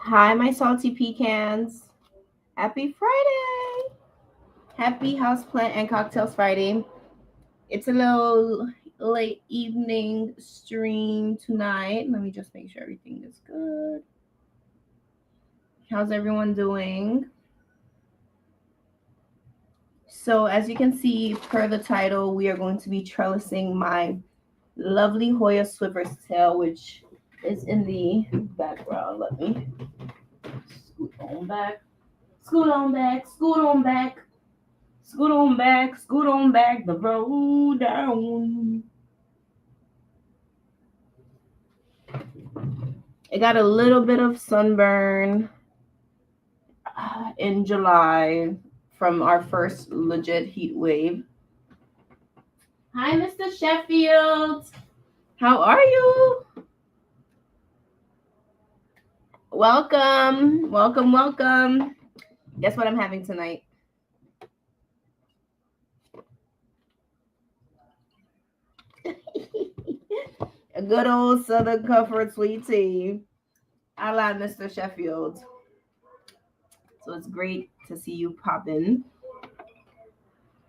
Hi, my salty pecans. Happy Friday. Happy Houseplant and Cocktails Friday. It's a little late evening stream tonight. Let me just make sure everything is good. How's everyone doing? So, as you can see, per the title, we are going to be trellising my lovely Hoya Swiffers tail, which is in the background. Let me scoot on back. Scoot on back. Scoot on back. Scoot on back the road down. I got a little bit of sunburn in July from our first legit heat wave. Hi, Mr. Sheffield. How are you? Welcome, welcome, welcome. Guess what I'm having tonight? A good old Southern Comfort sweet tea. I love Mr. Sheffield. So it's great to see you pop in.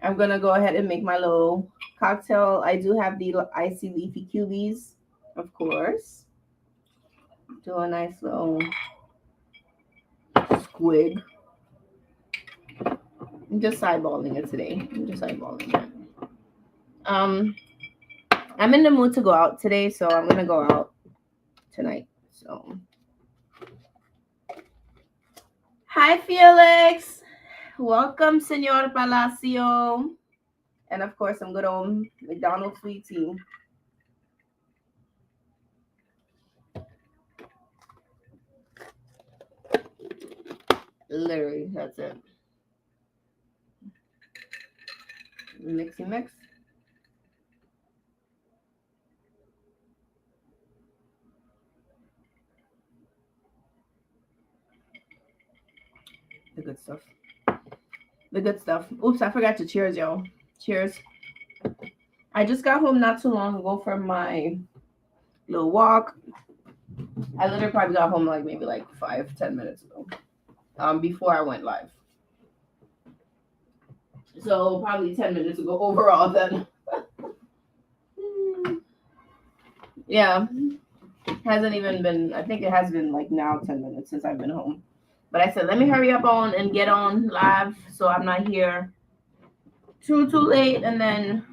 I'm gonna go ahead and make my little cocktail. I do have the icy leafy cubies, of course. Do a nice little squig. I'm just eyeballing it today. I'm just eyeballing it. I'm in the mood to go out today, so I'm gonna go out tonight. So, hi Felix, welcome, Senor Palacio, and of course I'm good on McDonald's sweet tea. Literally, that's it. Mixy mix. The good stuff. The good stuff. Oops, I forgot to cheers, y'all. Cheers. I just got home not too long ago from my little walk. I literally probably got home like maybe like 5-10 minutes ago. Before I went live. So probably 10 minutes ago overall then. Yeah. Hasn't even been, I think it has been like now 10 minutes since I've been home. But I said, let me hurry up on and get on live so I'm not here too late. And then,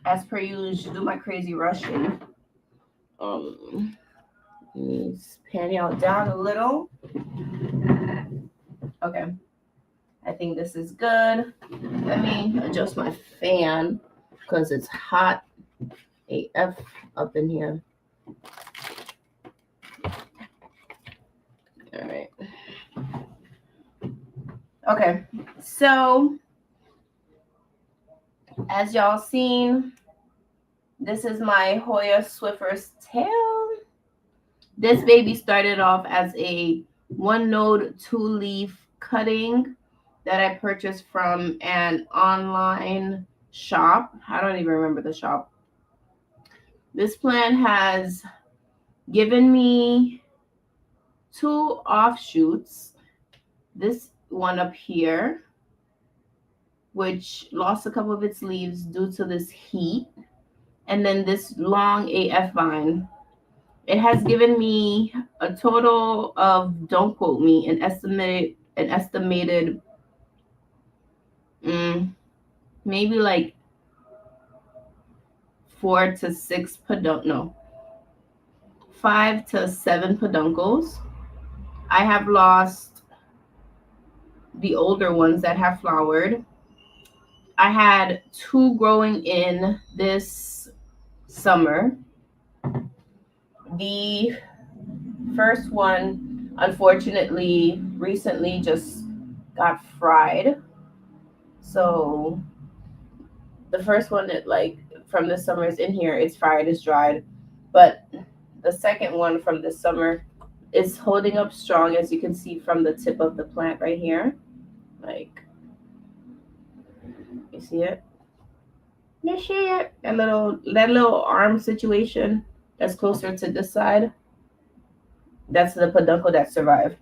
as per usual, do my crazy rushing. Let me pan y'all down a little. Okay. I think this is good. Let me adjust my fan because it's hot AF up in here. All right. Okay. So, as y'all seen, this is my Hoya Swiffers tail. This baby started off as a 1-node 2-leaf cutting that I purchased from an online shop. I don't even remember the shop. This plant has given me 2 offshoots. This one up here, which lost a couple of its leaves due to this heat. And then this long AF vine. It has given me a total of, don't quote me, an estimated maybe like 4 to 6 no, 5 to 7 peduncles. I have lost the older ones that have flowered. I had 2 growing in this summer. The first one, unfortunately, recently just got fried. So the first one that like from this summer is in here. It's fried, it's dried. But the second one from this summer is holding up strong, as you can see from the tip of the plant right here. Like, you see it? You see it? That little arm situation that's closer to this side. That's the peduncle that survived.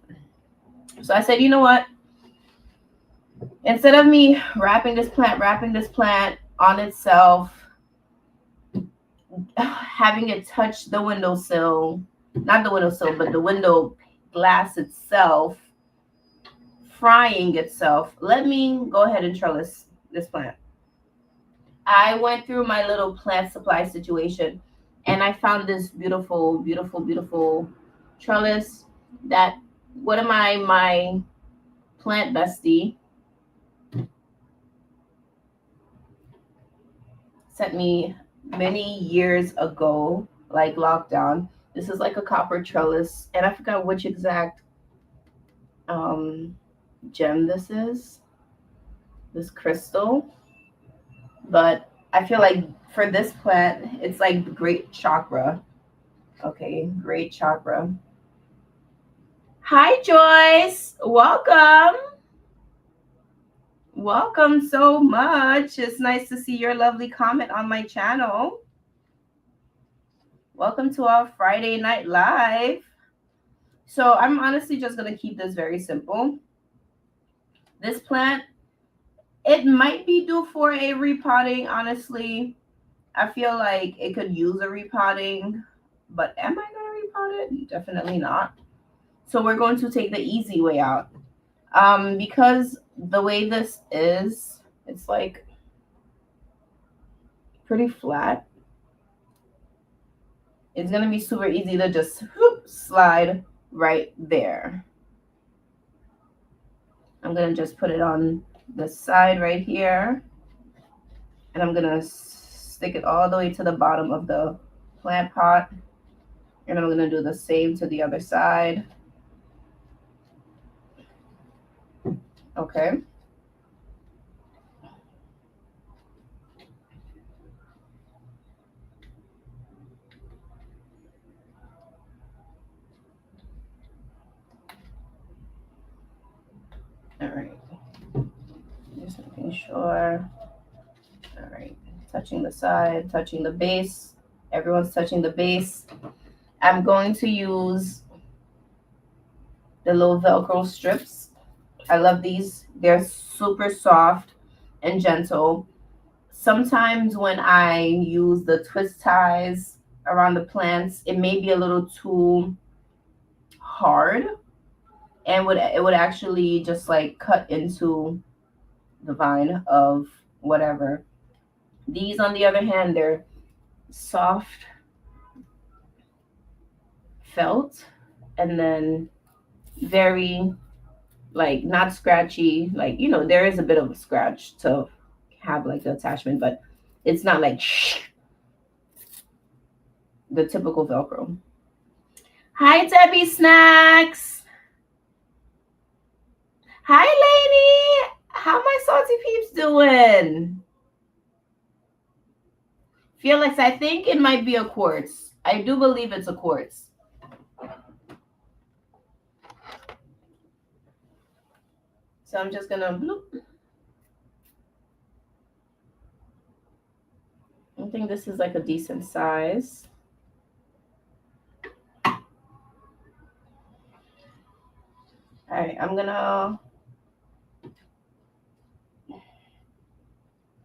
So I said, you know what? Instead of me wrapping this plant on itself, having it touch the windowsill, not the windowsill, but the window glass itself, frying itself, let me go ahead and trellis this plant. I went through my little plant supply situation and I found this beautiful, beautiful, beautiful trellis that one of my plant bestie sent me many years ago, like lockdown. This is like a copper trellis, and I forgot which exact um, gem this is, this crystal. But I feel like for this plant, it's like great chakra. Okay, great chakra. Hi, Joyce. Welcome. Welcome so much. It's nice to see your lovely comment on my channel. Welcome to our Friday night live. So I'm honestly just going to keep this very simple. This plant, it might be due for a repotting. Honestly, I feel like it could use a repotting, but am I going to repot it? Definitely not. So we're going to take the easy way out. Because the way this is, it's like pretty flat. It's going to be super easy to just slide right there. I'm going to just put it on the side right here. And I'm going to stick it all the way to the bottom of the plant pot. And I'm going to do the same to the other side. Okay. All right. Just making sure. All right. Touching the side, touching the base. Everyone's touching the base. I'm going to use the little Velcro strips. I love these. They're super soft and gentle. Sometimes when I use the twist ties around the plants, it may be a little too hard and it would actually just like cut into the vine of whatever. These on the other hand, they're soft felt and then very like not scratchy, like there is a bit of a scratch to have like the attachment, but it's not like the typical Velcro. Hi, Debbie Snacks. Hi, lady. How my salty peeps doing? Felix, I think it might be a quartz. I do believe it's a quartz. So I'm just gonna bloop. I think this is like a decent size. All right, I'm gonna,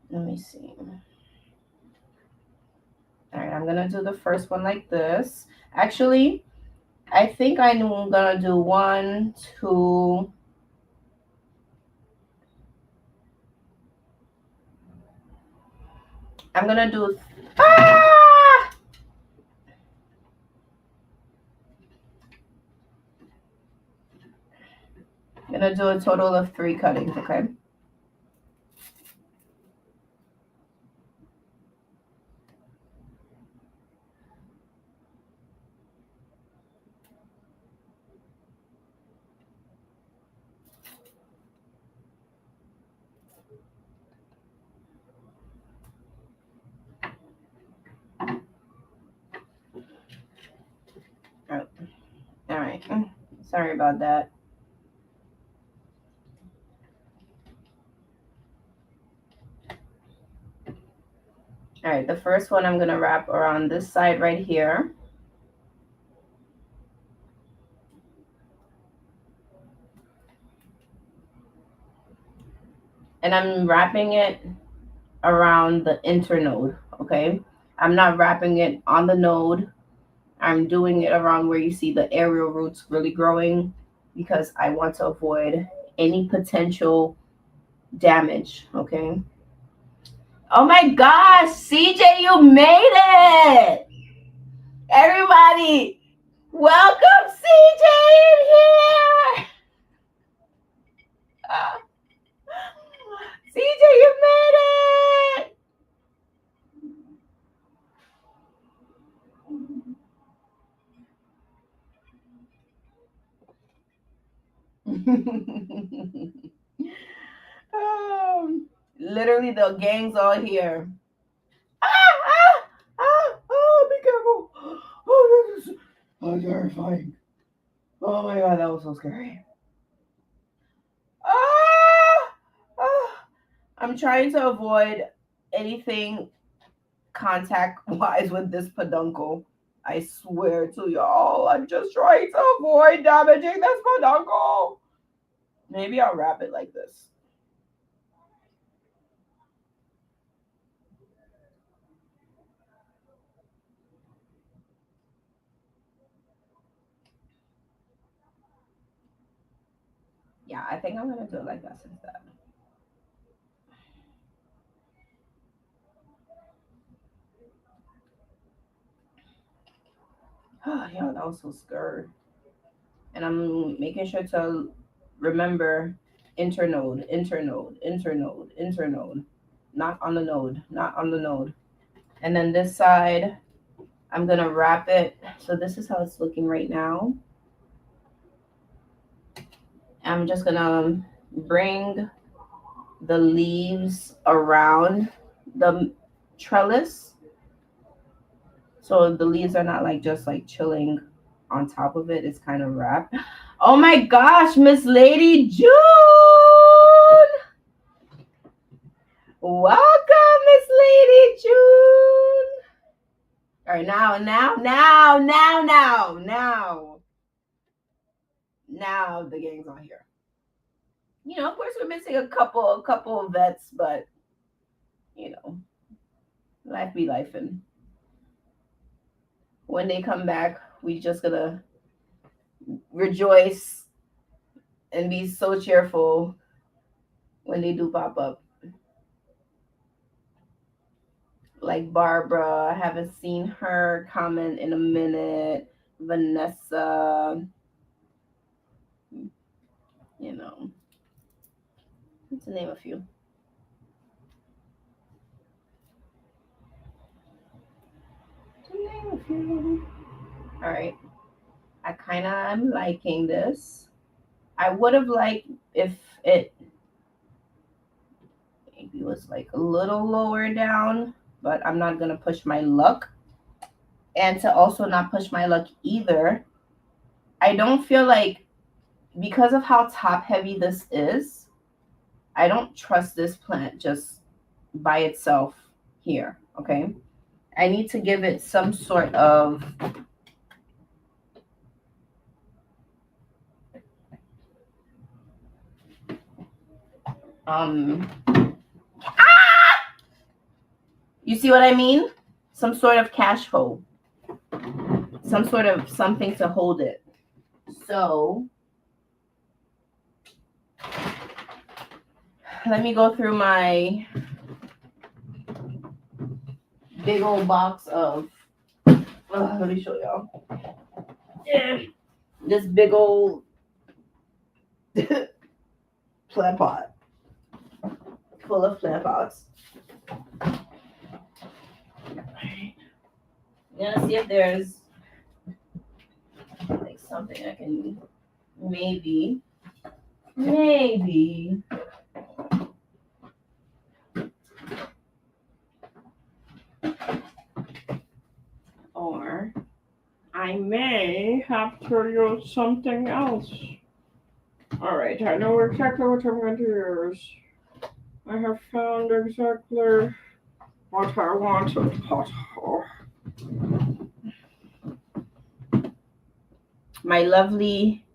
let me see. All right, I'm gonna do the first one like this. Actually, I think I'm gonna do 1, 2. I'm gonna do. Ah! I'm gonna do a total of 3 cuttings. Okay. All right. Sorry about that. All right, the first one I'm gonna wrap around this side right here. And I'm wrapping it around the internode, okay? I'm not wrapping it on the node. I'm doing it around where you see the aerial roots really growing because I want to avoid any potential damage, okay? Oh my gosh, CJ, you made it! Everybody, welcome CJ in here! CJ, you made it! Literally, the gang's all here. Ah, ah, oh, be careful. Oh, this is terrifying. Oh my god, that was so scary. Ah, ah. I'm trying to avoid anything contact wise with this peduncle. I swear to y'all, I'm just trying to avoid damaging this peduncle. Maybe I'll wrap it like this. Yeah, I think I'm gonna do it like that instead. Yeah, that was so scared. And I'm making sure to remember internode, internode, internode, internode. Not on the node, not on the node. And then this side, I'm gonna wrap it. So this is how it's looking right now. I'm just gonna bring the leaves around the trellis. So the leaves are not like just like chilling on top of it. It's kind of wrapped. Oh my gosh, Miss Lady June! Welcome, Miss Lady June. All right, now the gang's on here. You know, of course, we're missing a couple of vets, but you know, life be life, and when they come back, we just gonna rejoice and be so cheerful when they do pop up. Like Barbara, I haven't seen her comment in a minute. Vanessa, you know, to name a few. To name a few. All right. I kind of am liking this. I would have liked if it maybe was like a little lower down, but I'm not going to push my luck. And to also not push my luck either, I don't feel like, because of how top heavy this is, I don't trust this plant just by itself here. Okay. I need to give it some sort of um you see what I mean? Some sort of cash flow. Some sort of something to hold it. So let me go through my big old box of let me show y'all. Yeah. This big old plant pot full of plant pots. Let's see if there's like something I can maybe or I may have to use something else. All right, I know exactly what I'm going to use. I have found exactly what I wanted. My lovely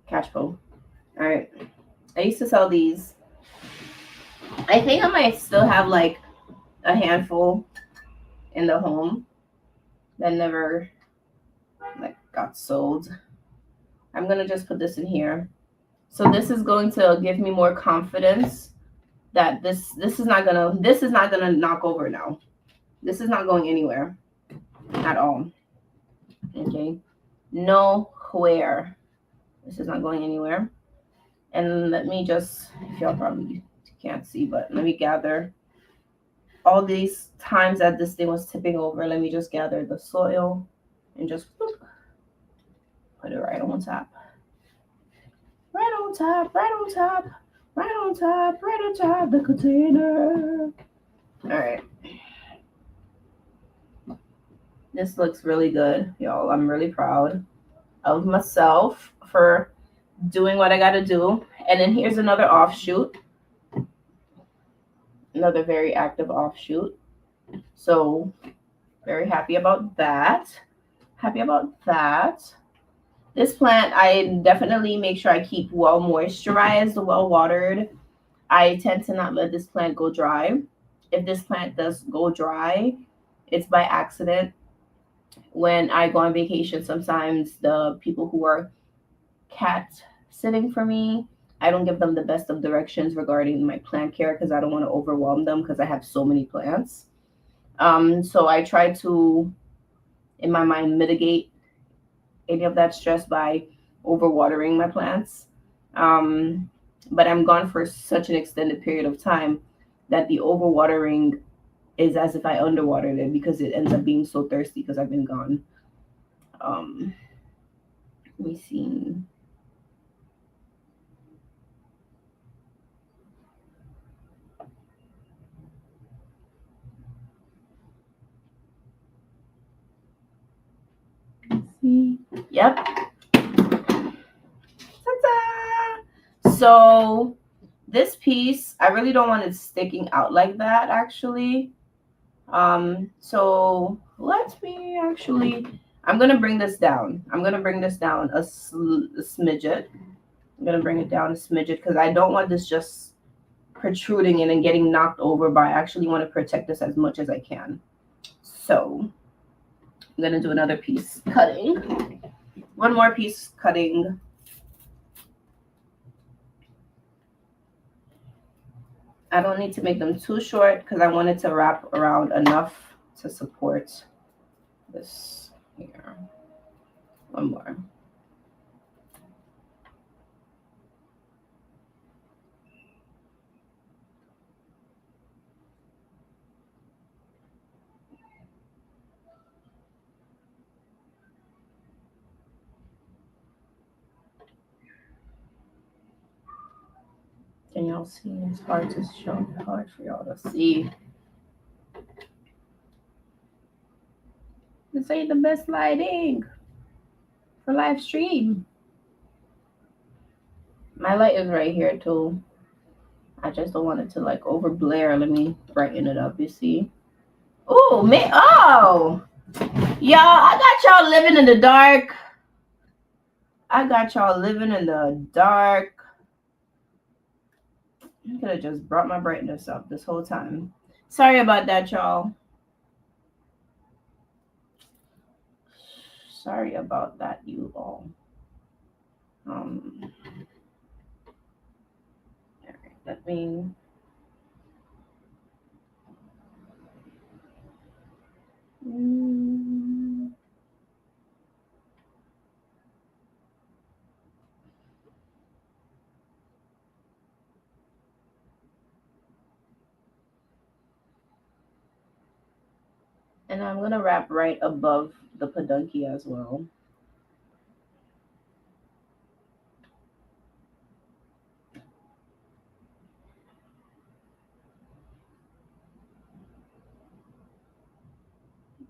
cash bowl. All All right. I used to sell these. I think I might still have like a handful in the home that never like got sold. I'm gonna just put this in here. So this is going to give me more confidence that this is not gonna knock over now. This is not going anywhere at all. Okay, nowhere. This is not going anywhere. And let me just, if y'all probably can't see, but let me gather all these times that this thing was tipping over. Let me just gather the soil and just whoop, put it right on top. Right on top, right on top, right on top, right on top the container. All right. This looks really good, y'all. I'm really proud of myself for doing what I got to do. And then here's another offshoot, another very active offshoot. So, very happy about that. Happy about that. This plant, I definitely make sure I keep well moisturized, well watered. I tend to not let this plant go dry. If this plant does go dry, it's by accident. When I go on vacation, sometimes the people who are cat sitting for me, I don't give them the best of directions regarding my plant care because I don't want to overwhelm them because I have so many plants. So I try to, in my mind, mitigate any of that stress by overwatering my plants. But I'm gone for such an extended period of time that the overwatering is as if I underwatered it because it ends up being so thirsty because I've been gone. Let me see. Yep. Ta-da! So this piece, I really don't want it sticking out like that actually. So let me actually, I'm gonna bring this down. I'm gonna bring this down a smidget. I'm gonna bring it down a smidget because I don't want this just protruding in and getting knocked over, but I actually want to protect this as much as I can. So I'm gonna do another piece cutting. One more piece cutting. I don't need to make them too short because I want it to wrap around enough to support this here. One more. Can y'all see? It's hard to show, hard for y'all to see. This ain't the best lighting for live stream. My light is right here too. I just don't want it to like over blare. Let me brighten it up, you see? Oh, man. Oh, y'all, I got y'all living in the dark. I got y'all living in the dark. I could have just brought my brightness up this whole time. Sorry about that, y'all. Sorry about that, you all. All right, let me. And I'm gonna wrap right above the peduncle as well.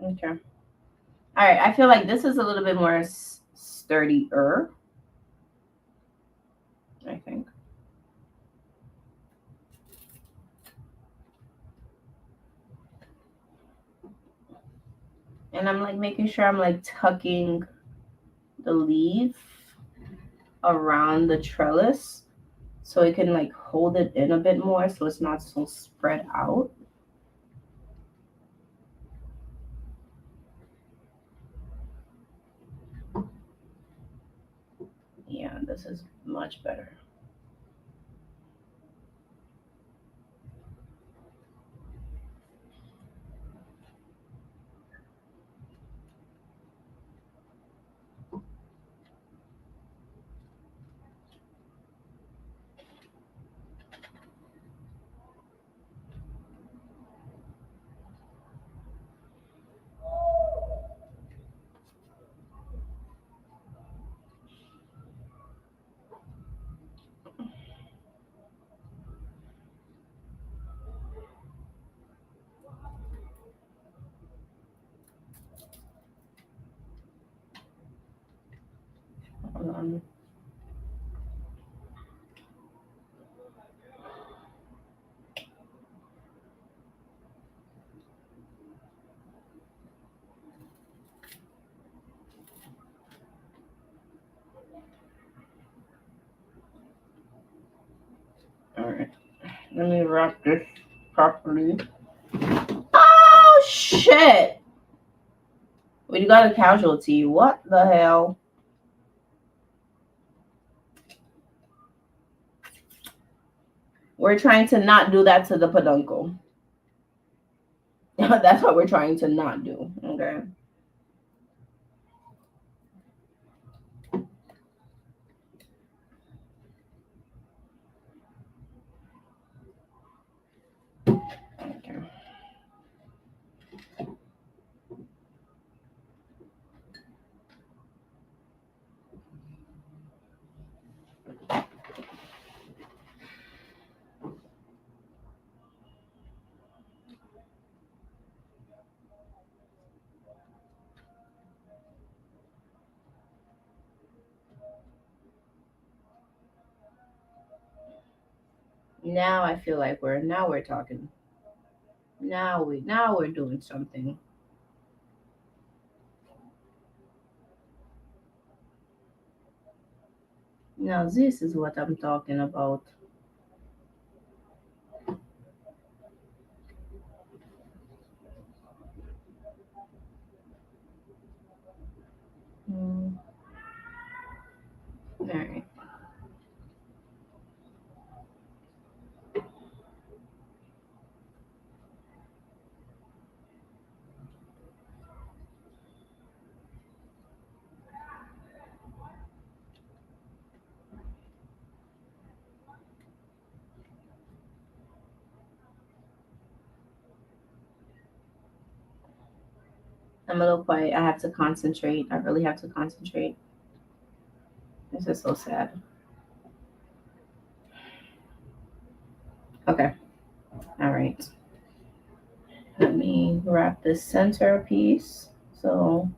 Okay. All right. I feel like this is a little bit more sturdier. I think. And I'm like making sure I'm like tucking the leaf around the trellis so it can like hold it in a bit more so it's not so spread out. Yeah, this is much better. Hold on. All right, let me wrap this properly. Oh shit! We got a casualty. What the hell? We're trying to not do that to the peduncle. That's what we're trying to not do. Okay. Okay. Now I feel like we're talking. Now we're doing something. Now this is what I'm talking about. All right. I'm a little quiet. I have to concentrate. I really have to concentrate. This is so sad. Okay. All right. Let me wrap this center piece. So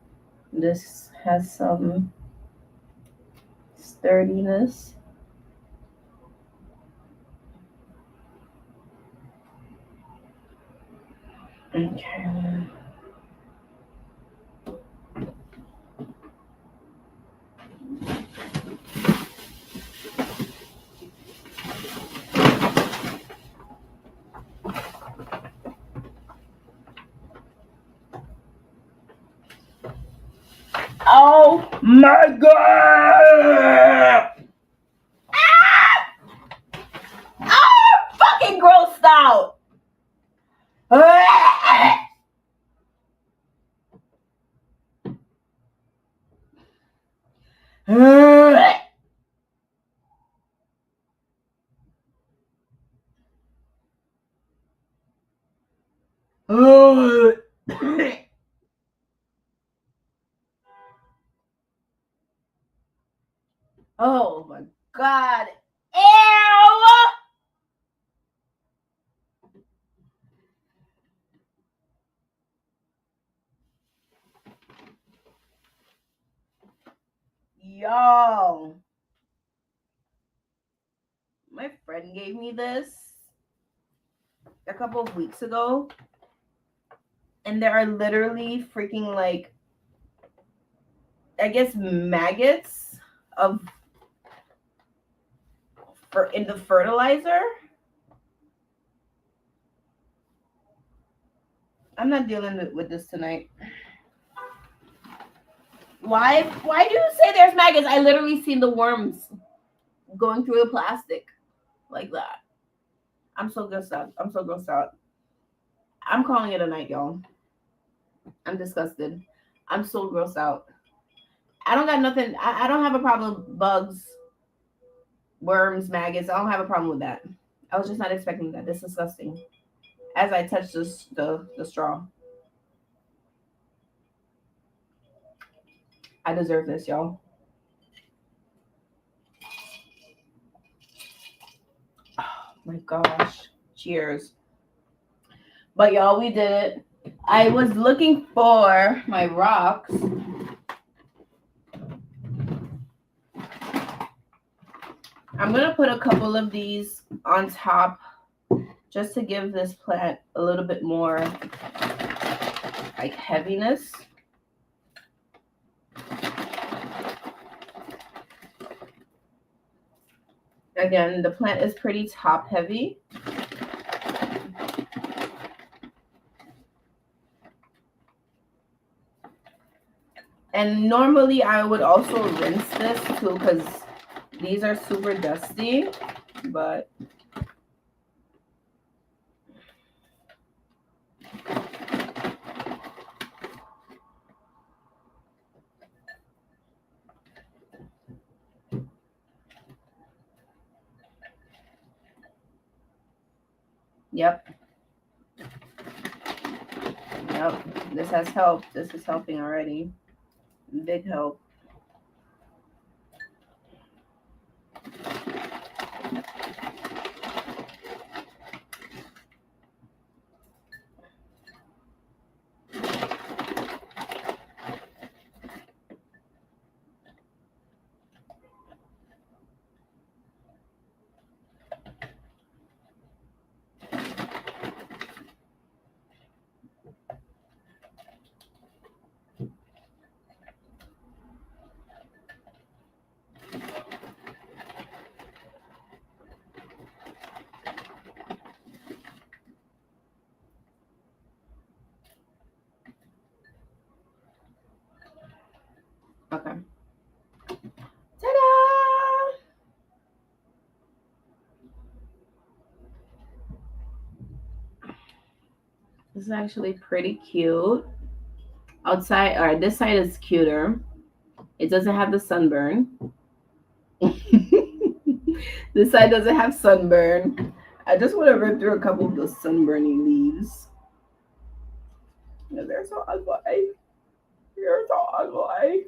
this has some sturdiness. Okay. Oh my god! Ah! I'm fucking grossed out. Oh my god. Ew! Yo. My friend gave me this a couple of weeks ago. And there are literally freaking like, I guess, maggots of in the fertilizer. I'm not dealing with this tonight. Why do you say there's maggots? I literally seen the worms going through the plastic like that. I'm so grossed out. I'm calling it a night, y'all. I'm disgusted. I'm so grossed out. I don't got nothing. I don't have a problem with bugs, worms, maggots. I don't have a problem with that. I was just not expecting that. It's disgusting. As I touch the straw. I deserve this, y'all. Oh my gosh. Cheers. But y'all, we did it. I was looking for my rocks. I'm going to put a couple of these on top just to give this plant a little bit more like heaviness. Again, the plant is pretty top heavy. And normally I would also rinse this too because these are super dusty, but yep. This has helped. This is helping already. Big help. Okay. Ta-da! This is actually pretty cute. Outside, or this side is cuter. It doesn't have the sunburn. This side doesn't have sunburn. I just want to rip through a couple of those sunburny leaves. They're so ugly. You're so ugly.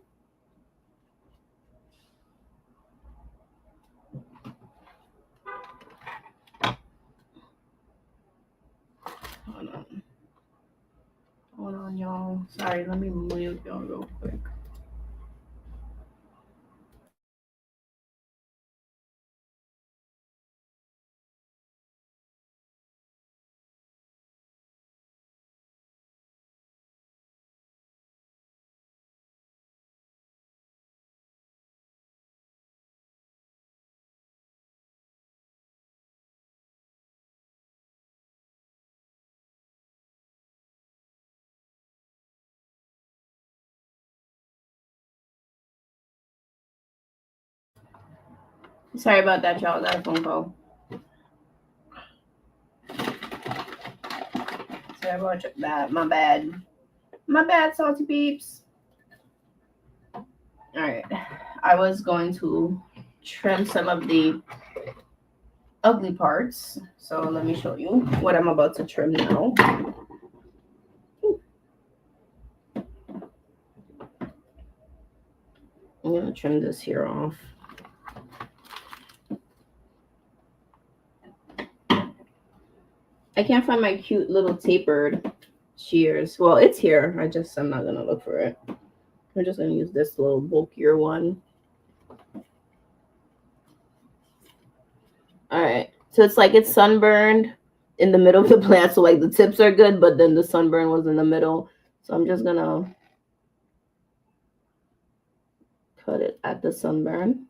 Hold on, y'all. Sorry, let me mute y'all real quick. Sorry about that, y'all. I got a phone call. Sorry about that. My bad. My bad, salty peeps. All right. I was going to trim some of the ugly parts. So let me show you what I'm about to trim now. I'm going to trim this here off. I can't find my cute little tapered shears. Well, it's here. I'm not going to look for it. I'm just going to use this little bulkier one. All right. So it's like it's sunburned in the middle of the plant. So like the tips are good, but then the sunburn was in the middle. So I'm just going to cut it at the sunburn.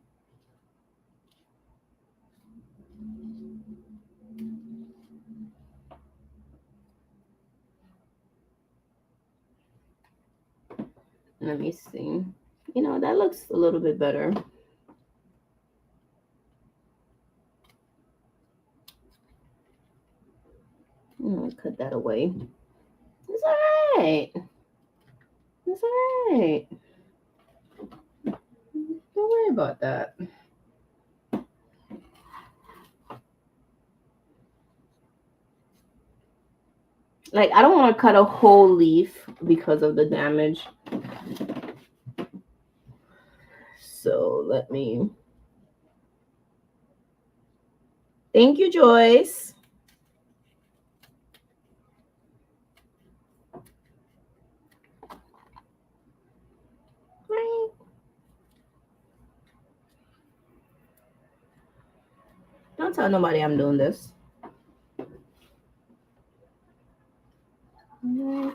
Let me see. You know, that looks a little bit better. I'm gonna cut that away. It's all right. It's all right. Don't worry about that. Like, I don't want to cut a whole leaf because of the damage. So let me. Thank you, Joyce. Right. Don't tell nobody I'm doing this. Right.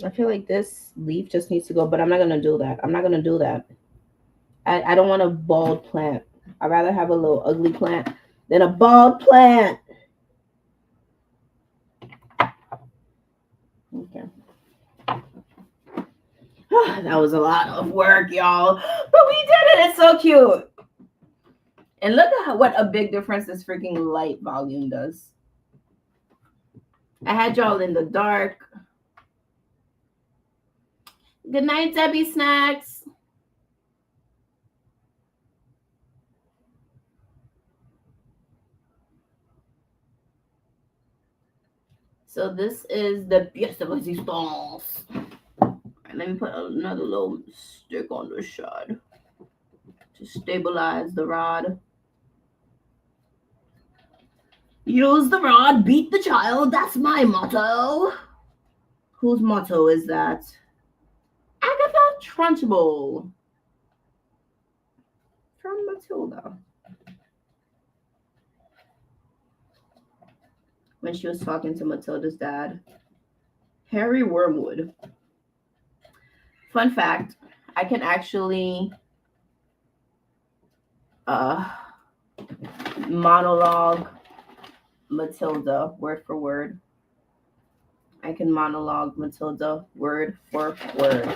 I feel like this leaf just needs to go, but I'm not gonna do that. I'm not gonna do that. I don't want a bald plant. I'd rather have a little ugly plant than a bald plant. Okay. That was a lot of work, y'all. But we did it. It's so cute. And look at what a big difference this freaking light volume does. I had y'all in the dark. Good night, Debbie Snacks. So this is the pièce de résistance. Let me put another little stick on the shard to stabilize the rod. Use the rod, beat the child. That's my motto. Whose motto is that? Agatha Trunchbull. From Matilda. When she was talking to Matilda's dad. Harry Wormwood. Fun fact, I can actually monologue Matilda word for word. I can monologue Matilda word for word.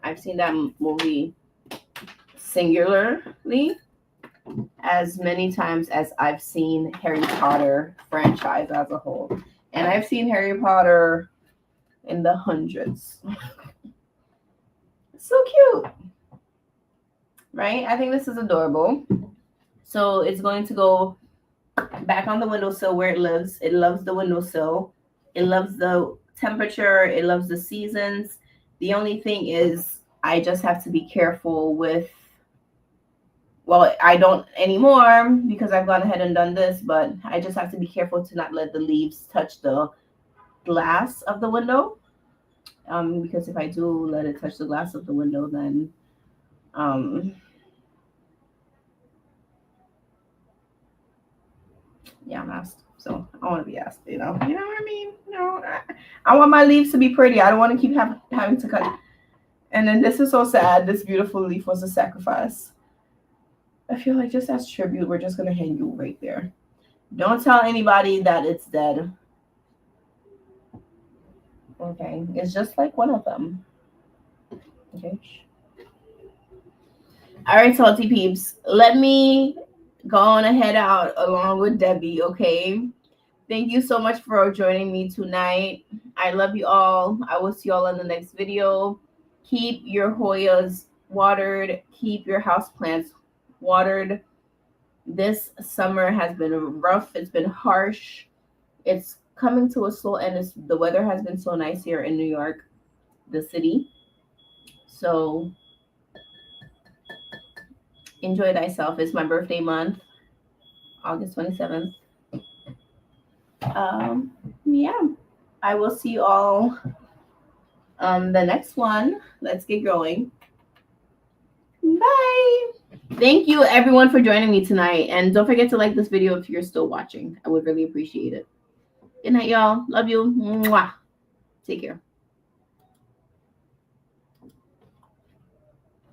I've seen that movie singularly as many times as I've seen Harry Potter franchise as a whole. And I've seen Harry Potter in the hundreds. So cute. Right? I think this is adorable. So it's going to go back on the windowsill where it lives. It loves the windowsill. It loves the temperature. It loves the seasons. The only thing is I just have to be careful with, well, I don't anymore because I've gone ahead and done this, but I just have to be careful to not let the leaves touch the glass of the window. Because if I do let it touch the glass of the window, then yeah, I'm asked. So I want to be asked, you know what I mean? I want my leaves to be pretty. I don't want to keep having to cut. And then this is so sad. This beautiful leaf was a sacrifice. I feel like just as tribute, we're just going to hang you right there. Don't tell anybody that it's dead. Okay. It's just like one of them. Okay. All right, salty peeps. Let me go on and head out along with Debbie, okay? Thank you so much for joining me tonight. I love you all. I will see you all in the next video. Keep your Hoyas watered. Keep your houseplants watered. This summer has been rough. It's been harsh. It's coming to a slow end. The weather has been so nice here in New York, the city. So enjoy thyself. It's my birthday month, August 27th. Yeah, I will see you all The next one, let's get going. Bye. Thank you everyone for joining me tonight. And don't forget to like this video if you're still watching. I would really appreciate it. Good night, y'all. Love you. Mwah. Take care.